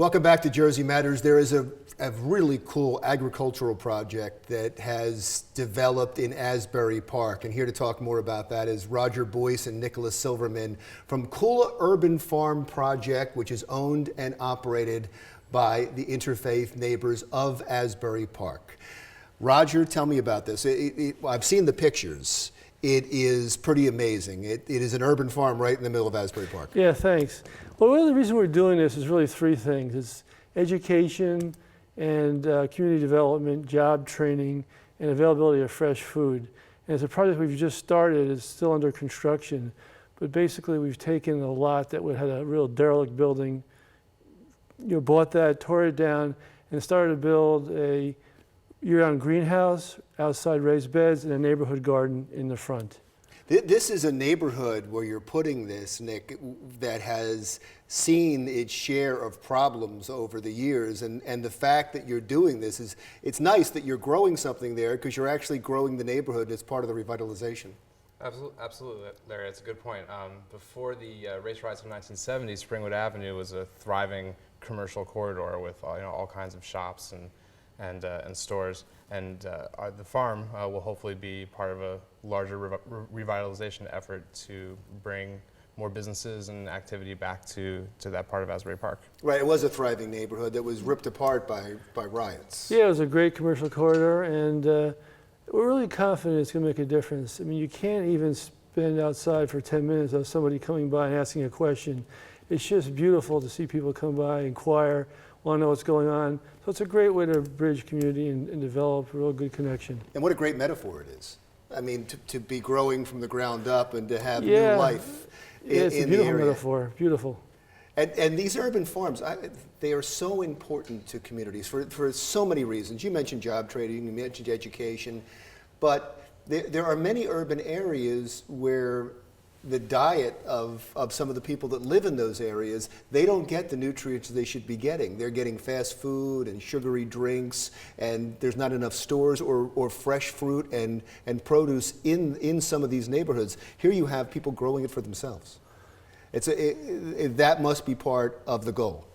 Welcome back to Jersey Matters. There is a really cool agricultural project that has developed in Asbury Park. And here to talk more about that is Roger Boyce and Nicholas Silverman from Kula Urban Farm Project, which is owned and operated by the Interfaith Neighbors of Asbury Park. Roger, tell me about this. I've seen the pictures. It is pretty amazing. It is an urban farm right in the middle of Asbury Park. Yeah, thanks. Well, one of the reasons we're doing this is really three things. It's education and community development, job training, and availability of fresh food. And it's a project we've just started. It's still under construction. But basically, we've taken a lot that had a real derelict building, bought that, tore it down, and started to build a year-round greenhouse, outside raised beds, and a neighborhood garden in the front. This is a neighborhood where you're putting this, Nick, that has seen its share of problems over the years. And the fact that you're doing this it's nice that you're growing something there because you're actually growing the neighborhood as part of the revitalization. Absolutely, Larry, that's a good point. Before the race riots of the 1970s, Springwood Avenue was a thriving commercial corridor with all kinds of shops and stores, and the farm will hopefully be part of a larger revitalization effort to bring more businesses and activity back to that part of Asbury Park. Right, it was a thriving neighborhood that was ripped apart by riots. Yeah, it was a great commercial corridor, and we're really confident it's going to make a difference. I mean, you can't even spend outside for 10 minutes of somebody coming by and asking a question. It's just beautiful to see people come by, inquire, want to know what's going on. So it's a great way to bridge community and develop a real good connection. And what a great metaphor it is. I mean, to be growing from the ground up and to have new life it's in a beautiful the area. metaphor, beautiful. And these urban farms, they are so important to communities for so many reasons. You mentioned job training, you mentioned education, but there are many urban areas where the diet of some of the people that live in those areas, they don't get the nutrients they should be getting. They're getting fast food and sugary drinks, and there's not enough stores or fresh fruit and produce in some of these neighborhoods. Here you have people growing it for themselves. That must be part of the goal.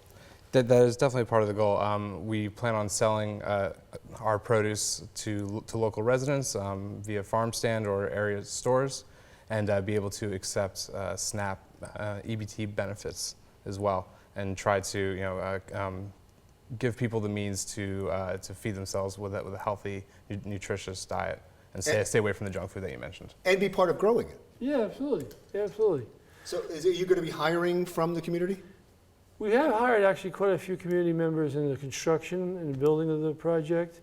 That is definitely part of the goal. We plan on selling our produce to local residents via farm stand or area stores, and be able to accept SNAP EBT benefits as well, and try to give people the means to feed themselves with a healthy, nutritious diet, and stay away from the junk food that you mentioned. And be part of growing it. Yeah, absolutely. Yeah, absolutely. So are you going to be hiring from the community? We have hired actually quite a few community members in the construction and building of the project.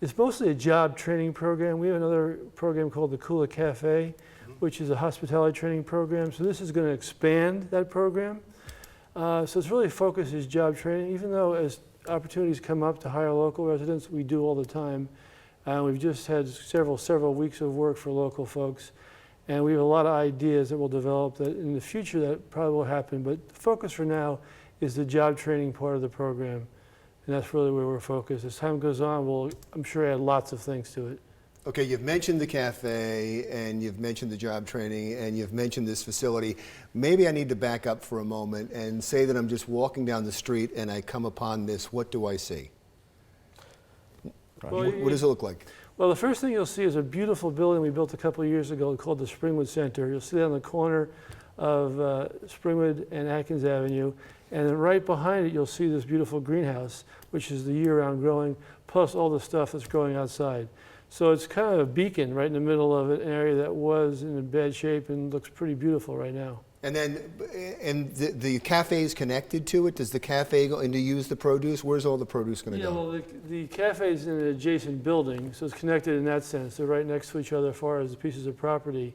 It's mostly a job training program. We have another program called the Kula Cafe, which is a hospitality training program. So this is going to expand that program. So it's really focused as job training, even though as opportunities come up to hire local residents, we do all the time. We've just had several weeks of work for local folks. And we have a lot of ideas that will develop that in the future that probably will happen. But the focus for now is the job training part of the program. And that's really where we're focused. As time goes on, we'll, I'm sure, add lots of things to it. Okay, you've mentioned the cafe, and you've mentioned the job training, and you've mentioned this facility. Maybe I need to back up for a moment and say that I'm just walking down the street and I come upon this. What do I see? Well, what does it look like? Well, the first thing you'll see is a beautiful building we built a couple of years ago called the Springwood Center. You'll see that on the corner of Springwood and Atkins Avenue. And then right behind it, you'll see this beautiful greenhouse, which is the year-round growing, plus all the stuff that's growing outside. So it's kind of a beacon right in the middle of an area that was in a bad shape and looks pretty beautiful right now. And then, the cafe is connected to it? Does the cafe go in to use the produce? Where's all the produce going to go? Well, the cafe is in an adjacent building, so it's connected in that sense. They're right next to each other as far as the pieces of property.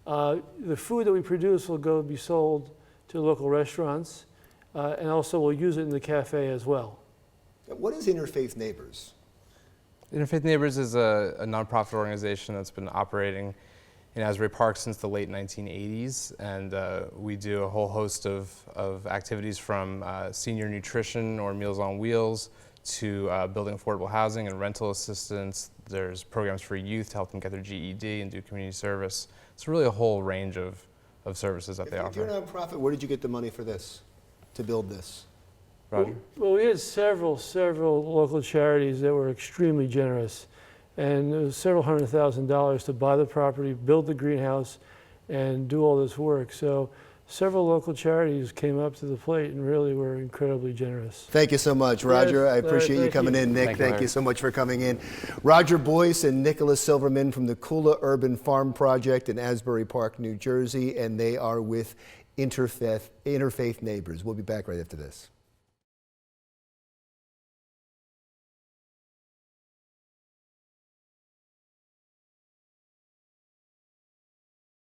The food that we produce will be sold to local restaurants, and also we'll use it in the cafe as well. What is Interfaith Neighbors? Interfaith Neighbors is a nonprofit organization that's been operating in Asbury Park since the late 1980s, and we do a whole host of activities from senior nutrition or Meals on Wheels to building affordable housing and rental assistance. There's programs for youth to help them get their GED and do community service. It's really a whole range of services that they offer. If you're a nonprofit, where did you get the money for this, to build this? Roger? Well, we had several local charities that were extremely generous. And it was several $100,000 to buy the property, build the greenhouse, and do all this work. So several local charities came up to the plate and really were incredibly generous. Thank you so much, Roger. I appreciate you thank coming you. in. Nick, Thank you, thank Larry. you so much for coming in. Roger Boyce and Nicholas Silverman from the Kula Urban Farm Project in Asbury Park, New Jersey, and they are with Interfaith Neighbors. We'll be back right after this.